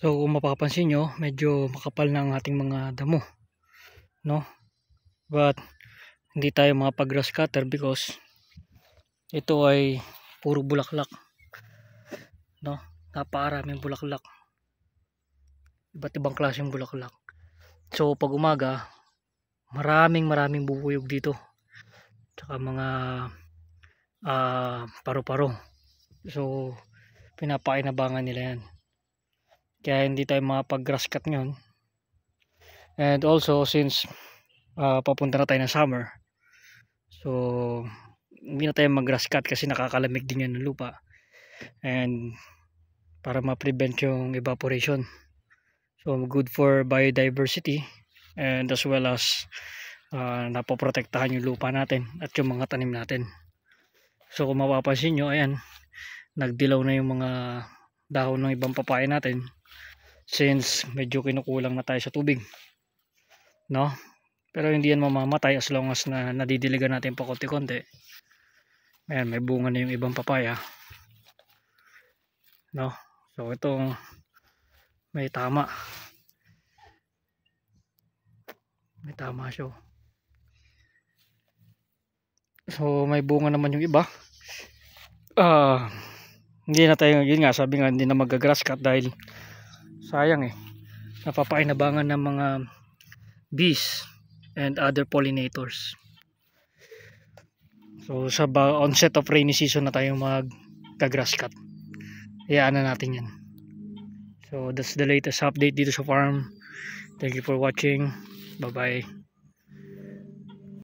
So kung mapapansin nyo, medyo makapal na ang ating mga damo, no? But hindi tayo makapag grass cutter because ito ay puro bulaklak, no? Napakaraming bulaklak, iba't ibang klaseng bulaklak. So pag umaga, maraming bubuyog dito, tsaka mga paru-paro. So pinapakinabangan nila yan, kaya hindi tayo makapag grass cut ngayon. And also since papunta na tayo ng summer, so hindi na tayo mag grass cut kasi nakakalamig din yan ng lupa, and para ma-prevent yung evaporation. So good for biodiversity, and as well as napoprotektahan yung lupa natin at yung mga tanim natin. So kung mapapansin nyo, ayan, nagdilaw na yung mga dahon ng ibang papaya natin since medyo kinukulang na tayo sa tubig, no? Pero hindi yan mamamatay as long as na nadidiligan natin pa konti-konti. Ayan, may bunga na yung ibang papaya, no? So itong may tama siya. So may bunga naman yung iba. Hindi na tayo, yun nga, sabi nga, hindi na mag-grass cut dahil sayang napapainabangan ng mga bees and other pollinators. So sa onset of rainy season na tayo mag-grass cut, hayaan na natin yan. So that's the latest update dito sa farm. Thank you for watching. Bye bye.